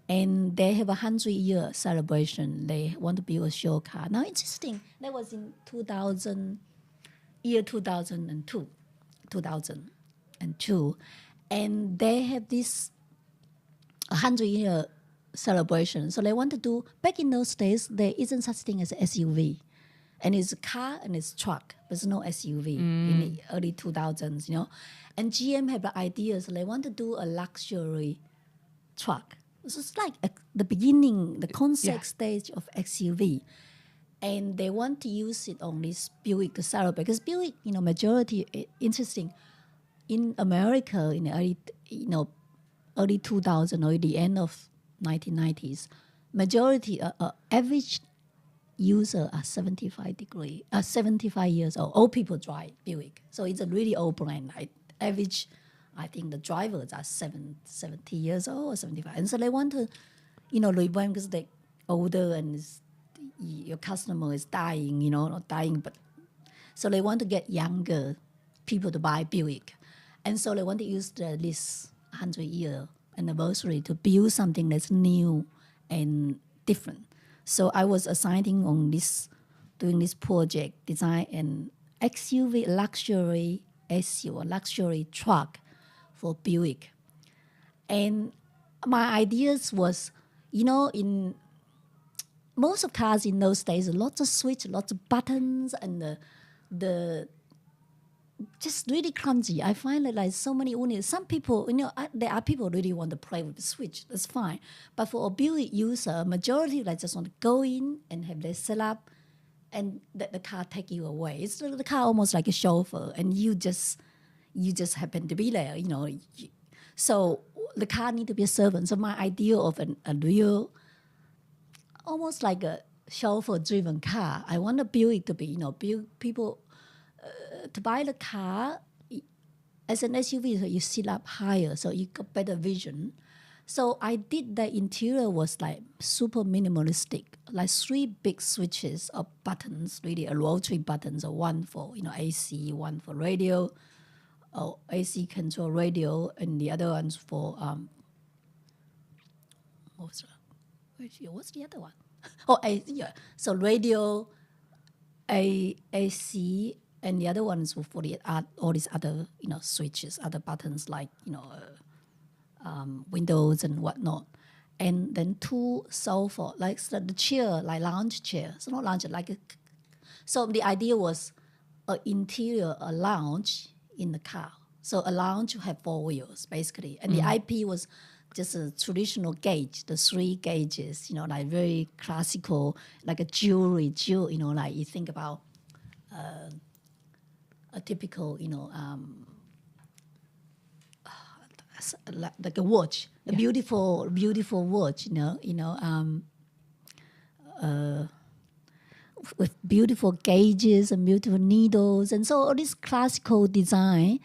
Speaker 5: and they have a 100-year celebration. They want to build a show car. Now, interesting, that was in 2002. And they have this 100-year celebration. So they want to do, back in those days, there isn't such thing as SUV. And it's a car and it's truck, but it's no SUV in the early 2000s, And GM have the ideas. They want to do a luxury truck. It's like the beginning, the concept stage of SUV. And they want to use it on this Buick to sell it because Buick, majority, interesting, in America in the early 2000 or the end of 1990s, majority, average user are 75 years old. Old people drive Buick. So it's a really old brand. Average, I think the drivers are 70 years old or 75. And so they want to, rebrand because they're older and your customer is dying, not dying, but so they want to get younger people to buy Buick. And so they want to use this 100-year anniversary to build something that's new and different. So I was assigning on doing this project, design an SUV luxury SUV, luxury truck for Buick. And my ideas was, in most of cars in those days, lots of switch, lots of buttons, and the just really clumsy. I find that like so many units. Some people, there are people who really want to play with the switch. That's fine. But for a Buick user, majority like just want to go in and have their setup, and let the car take you away. It's the car almost like a chauffeur, and you just happen to be there. So the car need to be a servant. So my idea of a real, almost like a chauffeur-driven car. I want a Buick to be, people to buy the car as an SUV, so you sit up higher, so you got better vision. So I did the interior was like super minimalistic, like 3 big switches of buttons, really a rotary buttons, or one for AC, one for radio, or AC control radio, and the other one's for what's the other one? So radio, AC, and the other ones for all these other switches, other buttons like windows and whatnot, and then 2 sofa, like the chair, like lounge chair. So not lounge, so the idea was a lounge in the car. So a lounge have 4 wheels basically, and the IP was just a traditional gauge, the 3 gauges, like very classical, like a jewelry, like you think about a typical, like a watch, a beautiful watch, with beautiful gauges and beautiful needles, and so all this classical design.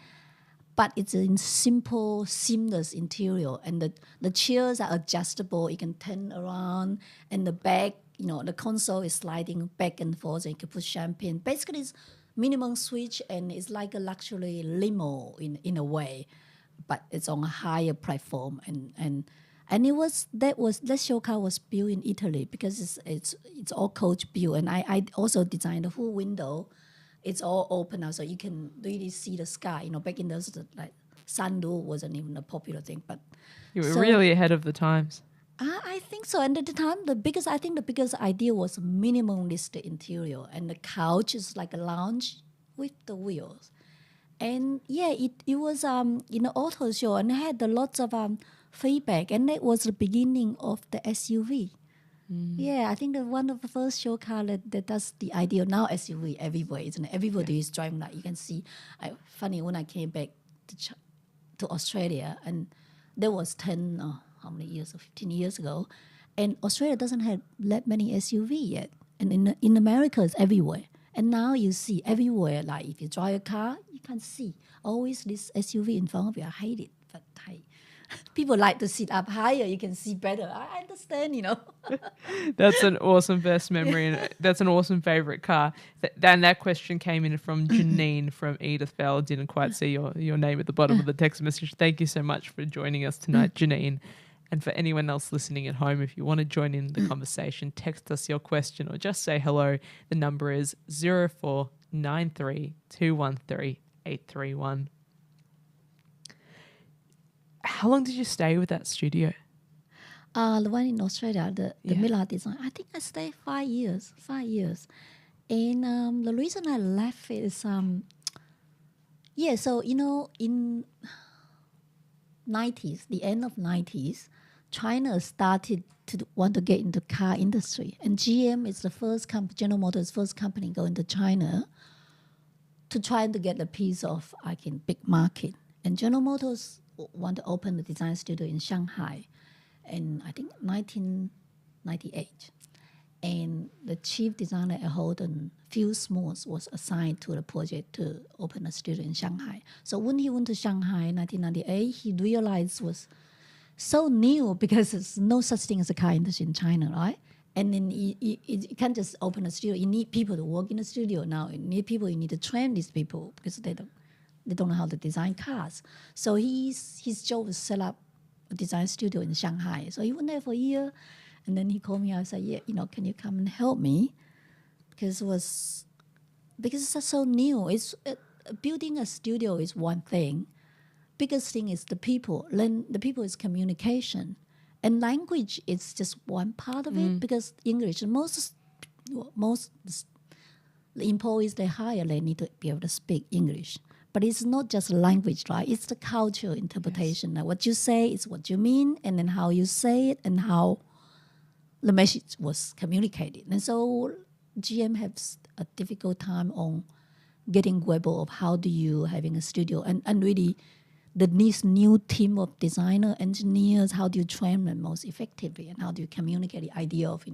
Speaker 5: But it's in simple, seamless interior, and the chairs are adjustable. You can turn around, and the back, the console is sliding back and forth, and you can put champagne. Basically, it's minimum switch, and it's like a luxury limo in a way, but it's on a higher platform. And that show car was built in Italy because it's all coach built, and I also designed the whole window. It's all open now, so you can really see the sky. Back in those, like sunroof wasn't even a popular thing, but
Speaker 4: you were really ahead of the times.
Speaker 5: I think so. And at the time, the biggest idea was minimalistic interior, and the couch is like a lounge with the wheels. And it was auto show, and it had lots of feedback, and that was the beginning of the SUV. Yeah, I think that one of the first show car that does the idea. Now SUV everywhere, isn't it? Everybody is driving that. You can see. Funny, when I came back to Australia, and there was 15 years ago, and Australia doesn't have that many SUV yet, and in America it's everywhere. And now you see everywhere, like if you drive a car, you can see always this SUV in front of you. I hate it, but people like to sit up higher. You can see better. I understand,
Speaker 4: That's an awesome best memory, and that's an awesome favorite car. And that question came in from Janine from Edith Bell. Didn't quite see your name at the bottom of the text message. Thank you so much for joining us tonight, Janine. And for anyone else listening at home, if you want to join in the conversation, text us your question or just say hello. The number is 0493 213 831. How long did you stay with that studio?
Speaker 5: The one in Australia, the Miller design. I think I stayed 5 years. And the reason I left is, so, in 90s, the end of 90s, China started to want to get into car industry. And GM is the first General Motors' first company go into China to try to get a piece of, big market. And General Motors want to open the design studio in Shanghai in, I think, 1998. And the chief designer at Holden, Phil Smalls, was assigned to the project to open a studio in Shanghai. So when he went to Shanghai in 1998, he realized it was so new because there's no such thing as a car industry in China, right? And then you can't just open a studio. You need people to work in the studio now. You need people. You need to train these people because they don't know how to design cars. So his job was set up a design studio in Shanghai. So he went there for a year. And then he called me. I said, can you come and help me? Because it's so new. Building a studio is one thing. Biggest thing is the people. Then the people is communication. And language is just one part of it, because English, most the employees they hire, they need to be able to speak English. But it's not just language, right? It's the culture interpretation. Yes. Like what you say is what you mean, and then how you say it, and how the message was communicated. And so GM has a difficult time on getting grip of how do you having a studio, and really this new team of designer, engineers, how do you train them most effectively, and how do you communicate the idea of,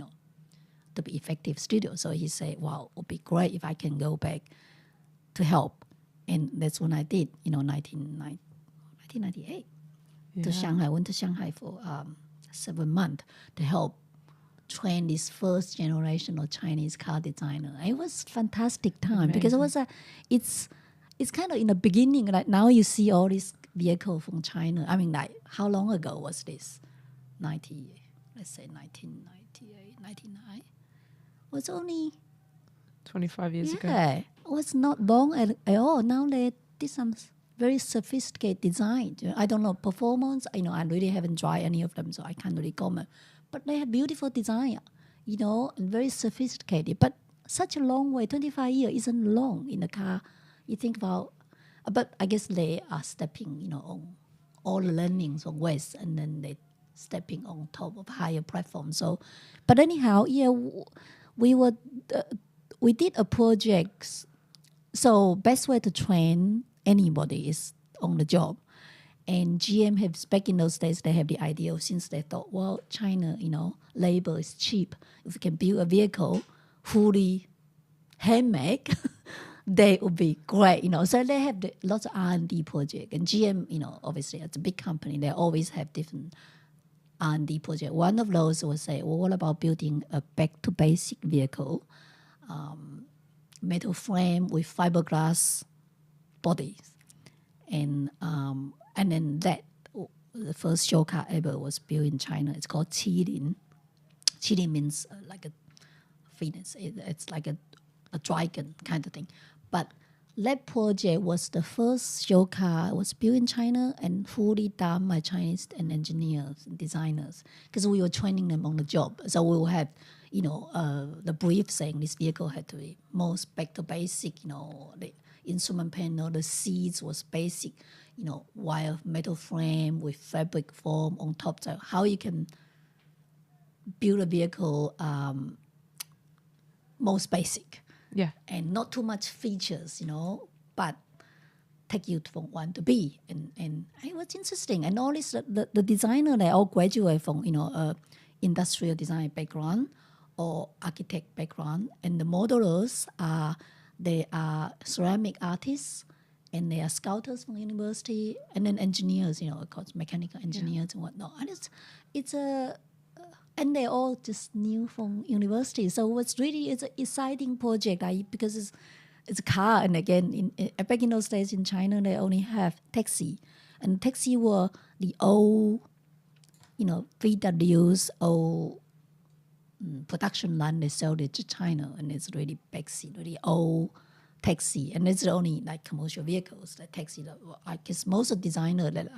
Speaker 5: to be effective studio. So he said, wow, it would be great if I can go back to help. And that's when I did, 1998 to Shanghai. I went to Shanghai for 7 months to help train this first generation of Chinese car designer. It was fantastic time. Amazing. Because it's kind of in the beginning, like now you see all these vehicles from China. I mean, like how long ago was this? 1998, 99? It was only
Speaker 4: 25 years ago.
Speaker 5: Yeah, it was not long at all. Now they did some very sophisticated design. I don't know, performance. I really haven't tried any of them, so I can't really comment. But they have beautiful design, and very sophisticated. But such a long way, 25 years isn't long in the car. You think about, but I guess they are stepping, on all the learnings from West, and then they stepping on top of higher platforms. So, but anyhow, we did a project. So best way to train anybody is on the job. And GM has, back in those days, they have the idea of, since they thought, well, China, labor is cheap. If we can build a vehicle fully handmade, they would be great, So they have lots of R&D project. And GM, obviously, it's a big company. They always have different R&D project. One of those was say, well, what about building a back-to-basic vehicle, metal frame with fiberglass bodies. And then the first show car ever was built in China. It's called Qilin. Qilin means like a phoenix. It's like a dragon kind of thing. But that project was the first show car. It was built in China and fully done by Chinese and engineers and designers, because we were training them on the job. So we will have, the brief saying this vehicle had to be most back to basic, the instrument panel, the seats was basic, wire metal frame with fabric foam on top. So how you can build a vehicle most basic.
Speaker 4: Yeah.
Speaker 5: And not too much features, but take you from one to B. And it was interesting. And all this, the designer, they all graduate from, industrial design background or architect background. And the modelers they are ceramic artists, and they are sculptors from university, and then engineers, of course, mechanical engineers and whatnot. And and they're all just new from university. So it's an exciting project, because it's a car. And again, back in those days in China, they only have taxi. And taxi were the old, VW's old production line. They sold it to China, and it's really backseat, really old taxi. And it's only like commercial vehicles, the taxi. I guess most of the designers that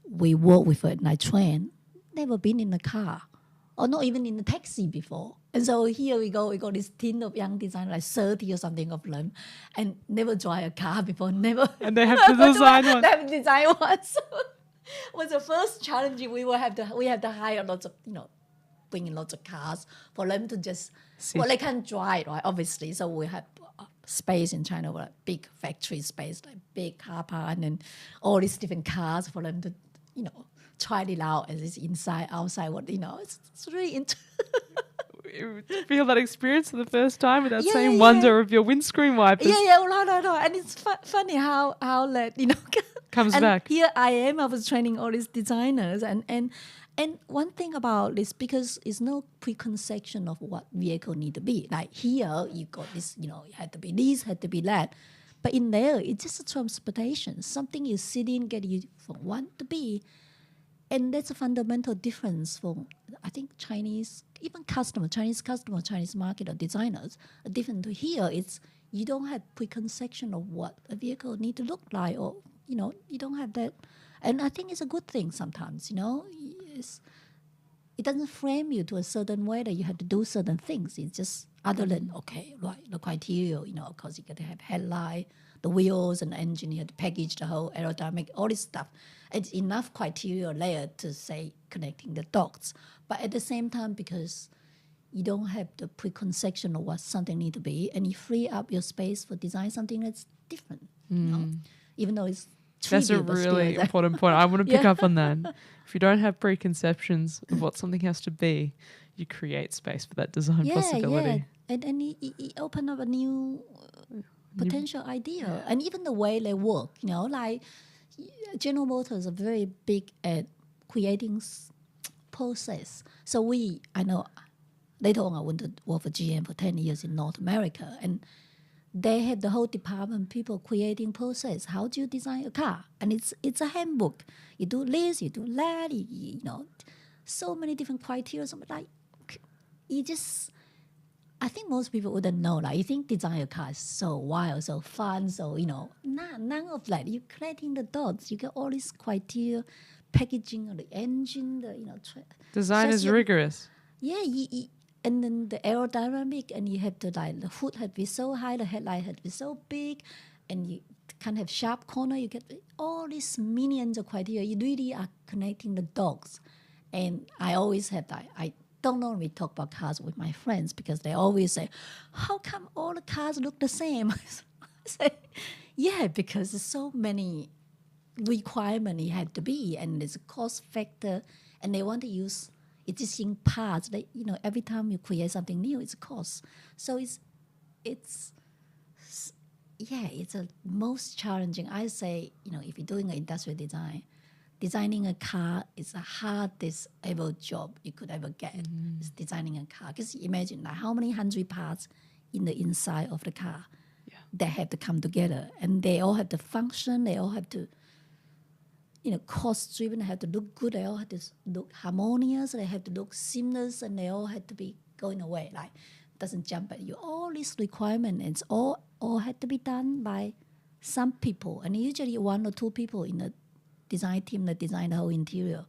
Speaker 5: we work with and I train, never been in a car. or not even in the taxi before. And so here we got this team of young designers, like 30 or something of them, and never drive a car before, never.
Speaker 4: And they have to design one.
Speaker 5: They have to design one. So it was the first challenge. We have to hire lots of, bring in lots of cars for them to just, well, they can't drive, right, obviously. So we have space in China, like big factory space, like big car park, and then all these different cars for them to, try it out as it's inside, outside, it's really interesting.
Speaker 4: Feel that experience for the first time with that same wonder of your windscreen wipers.
Speaker 5: No. And it's funny how that,
Speaker 4: comes
Speaker 5: and
Speaker 4: back.
Speaker 5: Here I was training all these designers, and one thing about this, because it's no preconception of what vehicle need to be. Like here, you got this, it had to be this, had to be that. But in there, it's just a transportation. Something you sit in, get you from one to B. And that's a fundamental difference for, I think, Chinese market or designers are different to here. It's, you don't have preconception of what a vehicle need to look like, or, you don't have that. And I think it's a good thing sometimes, it doesn't frame you to a certain way that you have to do certain things. It's just other than, the criteria, of course you got to have headlight, the wheels and the engine, you have to package the whole aerodynamic, all this stuff. It's enough criteria layer to say connecting the dots. But at the same time, because you don't have the preconception of what something need to be, and you free up your space for design something that's different, even though it's
Speaker 4: That's a really important point. I want to pick up on that. If you don't have preconceptions of what something has to be, you create space for that design possibility.
Speaker 5: And it open up a new potential idea. And even the way they work, like General Motors are very big at creating process. So I know later on I went to work for GM for 10 years in North America, and they had the whole department, people creating process. How do you design a car? And it's a handbook. You do this, you do that, so many different criteria. So like, I think most people wouldn't know. Like, you think design a car is so wild, so fun, so, none of that. You're connecting the dots. You get all these criteria, packaging of the engine,
Speaker 4: Design is rigorous.
Speaker 5: Yeah, and then the aerodynamic, and you have to, like, the hood had to be so high, the headlight had to be so big, and you can't have sharp corner. You get all these millions of criteria. You really are connecting the dots. And I always have that. I don't normally talk about cars with my friends because they always say, how come all the cars look the same? I say, yeah, because there's so many requirements it had to be, and there's a cost factor, and they want to use existing parts. That, every time you create something new, it's a cost. So it's a most challenging. I say, if you're doing an industrial design, designing a car is the hardest ever job you could ever get. Is designing a car. Because imagine, like, how many 100 parts in the inside of the car that have to come together, and they all have to function. They all have to, cost driven. They have to look good. They all have to look harmonious. They have to look seamless, and they all have to be going away, like, doesn't jump at you. All these requirements, all had to be done by some people, and usually one or two people in the design team that design the whole interior.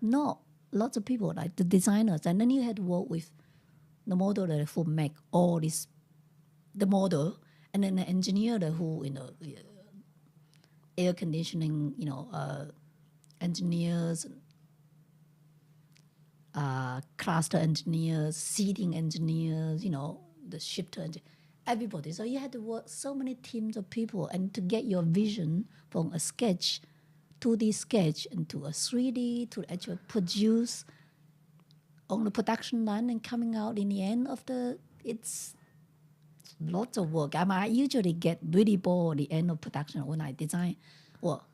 Speaker 5: Not lots of people, like the designers. And then you had to work with the model that who make all this, the model, and then the engineer who, air conditioning, engineers, cluster engineers, seating engineers, the shifter engineer, everybody. So you had to work so many teams of people, and to get your vision from a sketch, 2D sketch, into a 3D, to actually produce on the production line and coming out in the end of it's lots of work. I usually get really bored at the end of production when I design. Well,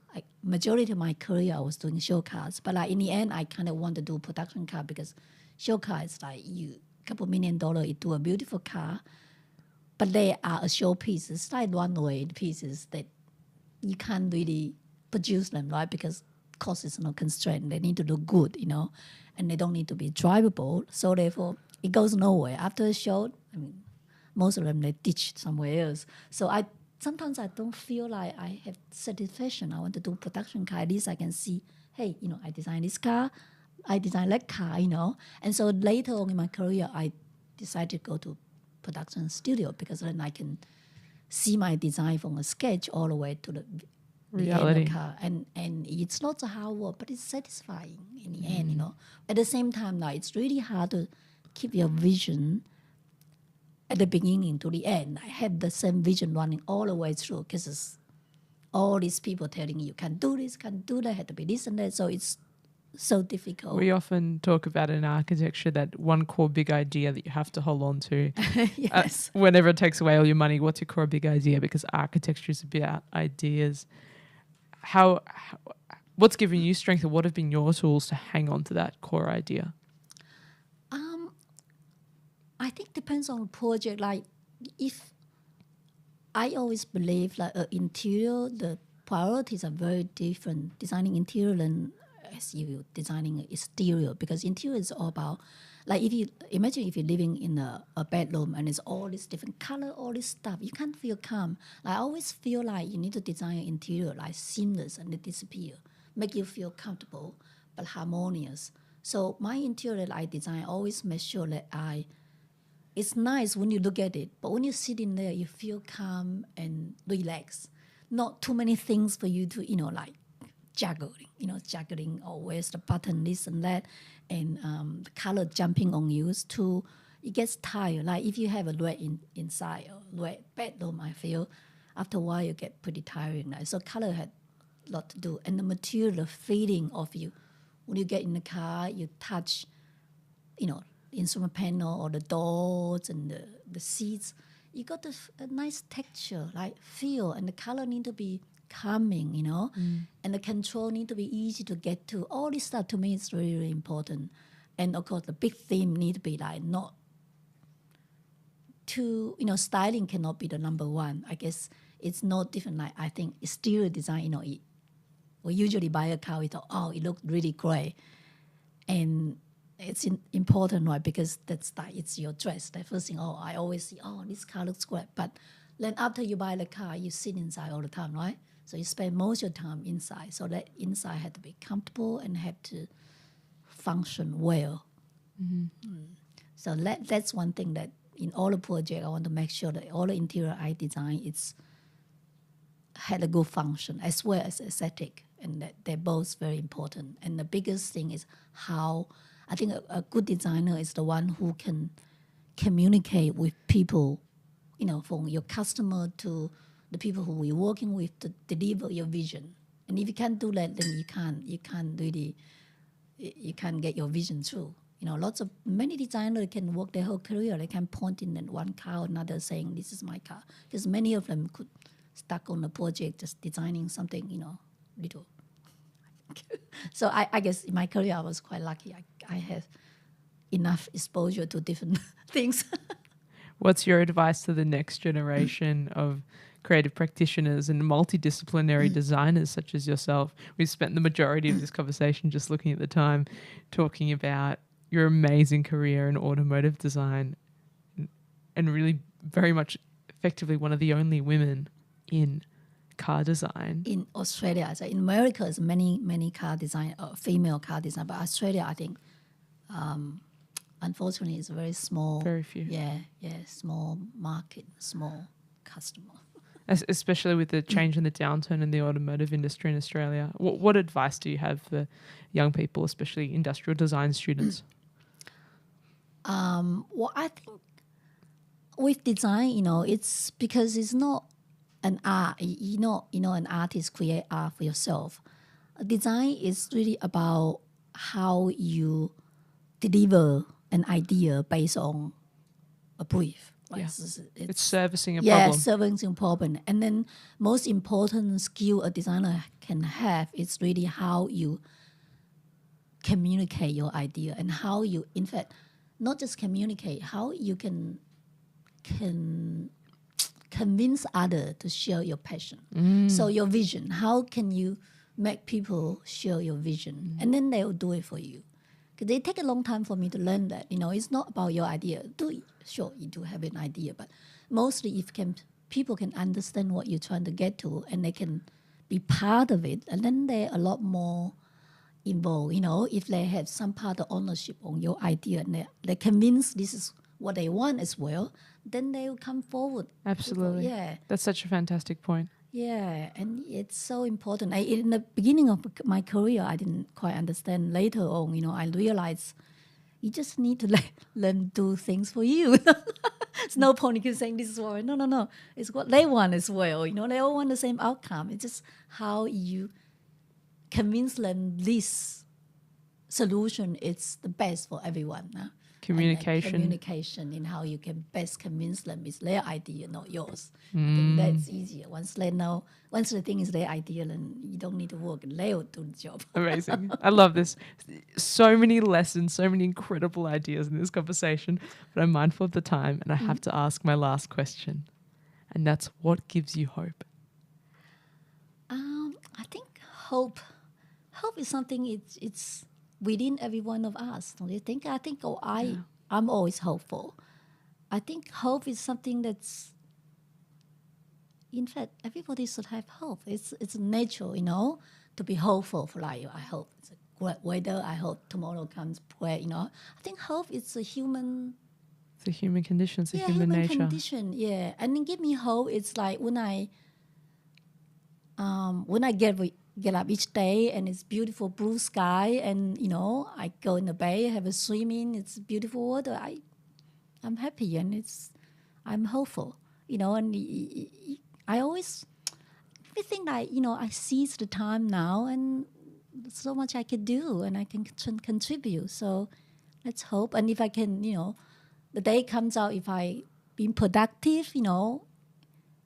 Speaker 5: majority of my career I was doing show cars, but in the end I kind of want to do production car, because show car is like $2 million, you do a beautiful car, but they are a show piece. It's like one-way pieces that you can't really produce them, right? Because cost is no constraint. They need to look good, and they don't need to be drivable. So therefore, it goes nowhere. After a show, most of them they ditch somewhere else. So sometimes I don't feel like I have satisfaction. I want to do production car. At least I can see, hey, I designed this car. I design like car, And so later on in my career, I decided to go to production studio because then I can see my design from a sketch all the way to the
Speaker 4: Reality.
Speaker 5: end of car. And it's not so hard work, but it's satisfying in the end, At the same time, like, it's really hard to keep your vision at the beginning to the end. I have the same vision running all the way through because it's all these people telling you can't do this, can't do that, had to be this and that. So it's so difficult.
Speaker 4: We often talk about in architecture that one core big idea that you have to hold on to.
Speaker 5: Yes.
Speaker 4: Whenever it takes away all your money, what's your core big idea? Because architecture is about ideas. What's given you strength, or what have been your tools to hang on to that core idea?
Speaker 5: I think depends on the project. Like, if I always believe like interior, the priorities are very different. Designing interior than as you designing exterior, because interior is all about, like, if you imagine if you're living in a bedroom and it's all this different color, all this stuff, you can't feel calm. Like, I always feel like you need to design an interior like seamless and it disappear, make you feel comfortable but harmonious. So my interior that I design, I always make sure that it's nice when you look at it, but when you sit in there, you feel calm and relaxed. Not too many things for you to, like juggling, or where's the button, this and that, and the color jumping on you. It gets tired. Like, if you have a red inside or red bedroom, I feel after a while you get pretty tiring. So color had a lot to do. And the material, the feeling of you. When you get in the car, you touch, instrument panel or the doors and the seats, you got a nice texture, like feel, and the color need to be calming, and the control need to be easy to get to. All this stuff to me is really, really important. And of course, the big theme need to be like not too, styling cannot be the number one. I guess it's no different. Like, I think exterior design, we usually buy a car, we thought, oh, it looked really great. And it's important, right? Because that's like, it's your dress. The first thing, I always see, this car looks great. But then after you buy the car, you sit inside all the time, right? So you spend most of your time inside. So that inside had to be comfortable and had to function well. So that's one thing that in all the project, I want to make sure that all the interior I design, had a good function as well as aesthetic. And that they're both very important. And the biggest thing is how, I think a good designer is the one who can communicate with people, from your customer to the people who you're working with, to deliver your vision. And if you can't do that, then you can't get your vision through. Many designers can work their whole career. They can point in at one car or another saying, this is my car. Because many of them could stuck on the project just designing something, little. So I guess in my career I was quite lucky. I had enough exposure to different things.
Speaker 4: What's your advice to the next generation of creative practitioners and multidisciplinary designers such as yourself? We've spent the majority of this conversation just looking at the time, talking about your amazing career in automotive design and really very much effectively one of the only women in car design. In
Speaker 5: Australia, so in America, there's many car design, female car design, but Australia, I think, unfortunately, is very small.
Speaker 4: Very few.
Speaker 5: Yeah, small market, small customer.
Speaker 4: Especially with the change in the downturn in the automotive industry in Australia. What advice do you have for young people, especially industrial design students?
Speaker 5: Well, I think with design, it's because it's not an art. An artist create art for yourself. Design is really about how you deliver an idea based on a brief. Right?
Speaker 4: Yeah. It's servicing a problem.
Speaker 5: Yeah, servicing a problem. And then most important skill a designer can have is really how you communicate your idea and how you, in fact, not just communicate, how you can convince others to share your passion. So your vision, how can you make people share your vision? And then they will do it for you. Because they take a long time for me to learn that. It's not about your idea. Sure, you do have an idea, but mostly if people can understand what you're trying to get to and they can be part of it, and then they're a lot more involved. If they have some part of ownership on your idea and they convince this is what they want as well, then they will come forward.
Speaker 4: Absolutely.
Speaker 5: Yeah.
Speaker 4: That's such a fantastic point.
Speaker 5: Yeah, and it's so important. In the beginning of my career, I didn't quite understand. Later on, I realized you just need to let them do things for you. There's no point in saying this is what. No. It's what they want as well. They all want the same outcome. It's just how you convince them this solution is the best for everyone.
Speaker 4: Communication.
Speaker 5: And communication in how you can best convince them is their idea, not yours. I think that's easier. Once the thing is their idea, then you don't need to work and they'll do the job.
Speaker 4: Amazing. I love this. So many lessons, so many incredible ideas in this conversation, but I'm mindful of the time and I have to ask my last question. And that's, what gives you hope?
Speaker 5: I think hope is something it's within every one of us, don't you think? I'm always hopeful. I think hope is something that's, in fact, everybody should have hope. It's natural, to be hopeful for life. I hope it's a great weather. I hope tomorrow comes great, I think hope is a human...
Speaker 4: It's a human condition. It's a human nature.
Speaker 5: Condition, yeah. And it give me hope. It's like when I get up each day and it's beautiful blue sky and, I go in the bay, have a swimming, it's beautiful water. I'm happy and I'm hopeful, and I always think that, I seize the time now and so much I can do and I can contribute. So let's hope. And if I can, the day comes out, if I been productive,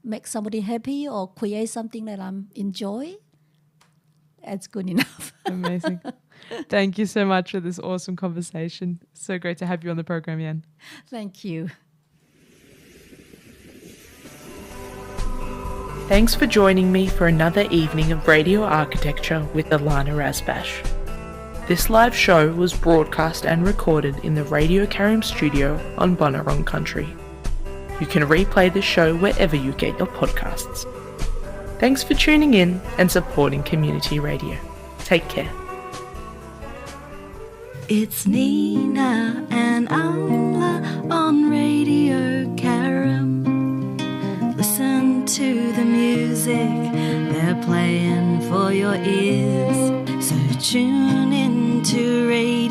Speaker 5: make somebody happy or create something that I'm enjoy, that's good enough.
Speaker 4: Amazing. Thank you so much for this awesome conversation. So great to have you on the program, Yan.
Speaker 5: Thank you.
Speaker 3: Thanks for joining me for another evening of Radio Architecture with Ilana Razbash. This live show was broadcast and recorded in the Radio Karim studio on Bunurong country. You can replay the show wherever you get your podcasts. Thanks for tuning in and supporting community radio. Take care.
Speaker 1: It's Nina and Amla on Radio Karam. Listen to the music they're playing for your ears. So tune in to Radio